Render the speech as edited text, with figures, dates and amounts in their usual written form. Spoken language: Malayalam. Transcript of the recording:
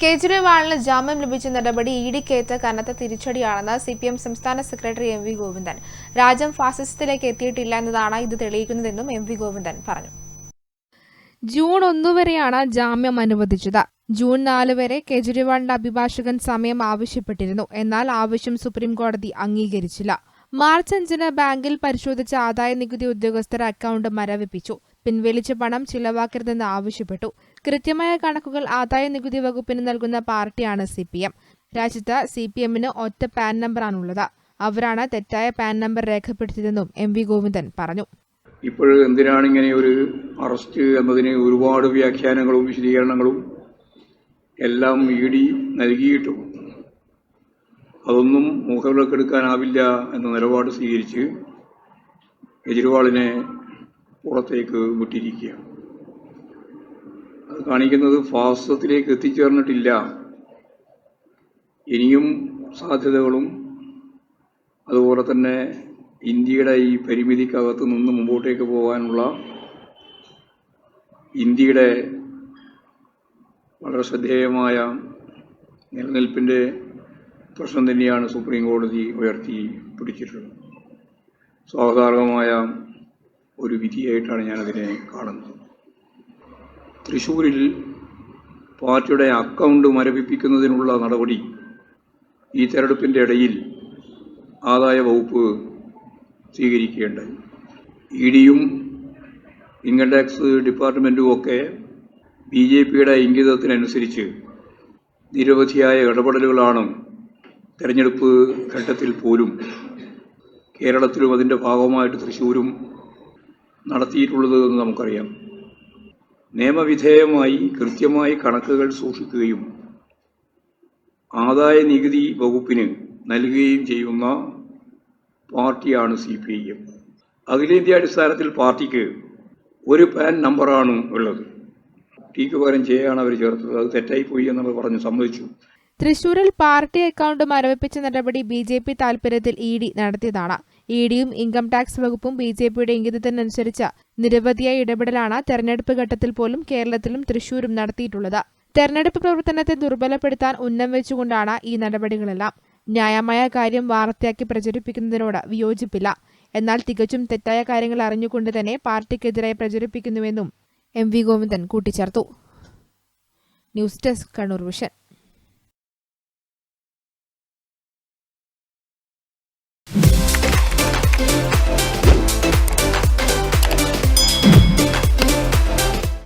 കേജ്രിവാളിന് ജാമ്യം ലഭിച്ച നടപടി ഇഡിക്കേറ്റ കനത്ത തിരിച്ചടിയാണെന്ന് സിപിഎം സംസ്ഥാന സെക്രട്ടറി എം.വി. ഗോവിന്ദൻ. രാജ്യം ഫാസിസത്തിലേക്ക് എത്തിയിട്ടില്ല എന്നതാണ് ഇത് തെളിയിക്കുന്നതെന്നും എം.വി. ഗോവിന്ദൻ പറഞ്ഞു. ജൂൺ 1 വരെയാണ് ജാമ്യം അനുവദിച്ചത്. ജൂൺ 4 വരെ കേജ്രിവാളിന്റെ അഭിഭാഷകൻ സമയം ആവശ്യപ്പെട്ടിരുന്നു. എന്നാൽ ആവശ്യം സുപ്രീംകോടതി അംഗീകരിച്ചില്ല. മാർച്ച് 5-ന് ബാങ്കിൽ പരിശോധിച്ച ആദായ നികുതി ഉദ്യോഗസ്ഥർ അക്കൗണ്ട് മരവിപ്പിച്ചു. പിൻവലിച്ച പണം ചിലവാക്കരുതെന്ന് ആവശ്യപ്പെട്ടു. കൃത്യമായ കണക്കുകൾ ആദായ നികുതി വകുപ്പിന് നൽകുന്ന പാർട്ടിയാണ് സിപിഎം. രാജ്യത്ത് സിപിഎമ്മിന് ഒറ്റ പാൻ നമ്പറാണുള്ളത്. അവരാണ് തെറ്റായ പാൻ നമ്പർ രേഖപ്പെടുത്തിയതെന്നും എം.വി. ഗോവിന്ദൻ പറഞ്ഞു. ഇപ്പോൾ എന്തിനാണ് ഇങ്ങനെ ഒരു അറസ്റ്റ് എന്നതിന് ഒരുപാട് വ്യാഖ്യാനങ്ങളും വിശദീകരണങ്ങളും എല്ലാം ഇഡി നൽകിയിട്ടും അതൊന്നും മുഖവിലക്കെടുക്കാനാവില്ല എന്ന നിലപാട് സ്വീകരിച്ച് കേജ്രിവാളിനെ പുറത്തേക്ക് വിട്ടിരിക്കുകയാണ്. അത് കാണിക്കുന്നത് ഫാസിസത്തിലേക്ക് എത്തിച്ചേർന്നിട്ടില്ല, ഇനിയും സാധ്യതകളും അതുപോലെ തന്നെ ഇന്ത്യയുടെ ഈ പരിമിതിക്കകത്ത് നിന്ന് മുമ്പോട്ടേക്ക് പോകാനുള്ള ഇന്ത്യയുടെ വളരെ ശ്രദ്ധേയമായ നിലനിൽപ്പിൻ്റെ പ്രശ്നം തന്നെയാണ് സുപ്രീം കോടതി ഉയർത്തി പിടിച്ചിട്ടുള്ളത്. സ്വാഗതാർഹമായ ഒരു വിധിയായിട്ടാണ് ഞാനതിനെ കാണുന്നത്. തൃശ്ശൂരിൽ പാർട്ടിയുടെ അക്കൗണ്ട് മരവിപ്പിക്കുന്നതിനുള്ള നടപടി ഈ തെരഞ്ഞെടുപ്പിൻ്റെ ഇടയിൽ ആദായ വകുപ്പ് സ്വീകരിക്കുകയുണ്ടായി. ഇഡിയും ഇൻകം ടാക്സ് ഡിപ്പാർട്ട്മെൻറ്റും ഒക്കെ BJPയുടെ ഇംഗിതത്തിനനുസരിച്ച് നിരവധിയായ ഇടപെടലുകളാണ് തെരഞ്ഞെടുപ്പ് ഘട്ടത്തിൽ പോലും കേരളത്തിലും അതിൻ്റെ ഭാഗമായിട്ട് തൃശ്ശൂരും നടത്തിയിട്ടുള്ളത് എന്ന് നമുക്കറിയാം. നിയമവിധേയമായി കൃത്യമായി കണക്കുകൾ സൂക്ഷിക്കുകയും ആദായ നികുതി വകുപ്പിന് നൽകുകയും ചെയ്യുന്ന പാർട്ടിയാണ് CPIM. അഖിലേന്ത്യാ അടിസ്ഥാനത്തിൽ പാർട്ടിക്ക് ഒരു പാൻ നമ്പറാണ് ഉള്ളത്. ടിക്ക് പകരം ചെയ്യാണ് അവർ ചേർത്തത്. അത് തെറ്റായിപ്പോയി എന്നുള്ളത് പറഞ്ഞ് സമ്മതിച്ചു. തൃശൂരിൽ പാർട്ടി അക്കൗണ്ട് മരവിപ്പിച്ച നടപടി BJP താൽപര്യത്തിൽ ഇഡി നടത്തിയതാണ്. ഇഡിയും ഇൻകം ടാക്സ് വകുപ്പും BJPയുടെ ഇംഗിതത്തിനനുസരിച്ച് നിരവധിയായ ഇടപെടലാണ് തെരഞ്ഞെടുപ്പ് ഘട്ടത്തിൽ പോലും കേരളത്തിലും തൃശൂരും നടത്തിയിട്ടുള്ളത്. തെരഞ്ഞെടുപ്പ് പ്രവർത്തനത്തെ ദുർബലപ്പെടുത്താൻ ഉന്നം വെച്ചുകൊണ്ടാണ് ഈ നടപടികളെല്ലാം. ന്യായമായ കാര്യം വാർത്തയാക്കി പ്രചരിപ്പിക്കുന്നതിനോട് വിയോജിപ്പില്ല. എന്നാൽ തികച്ചും തെറ്റായ കാര്യങ്ങൾ അറിഞ്ഞുകൊണ്ട് തന്നെ പാർട്ടിക്കെതിരായി പ്രചരിപ്പിക്കുന്നുവെന്നും എം.വി. ഗോവിന്ദൻ കൂട്ടിച്ചേർത്തു. News desk, Kannur vision.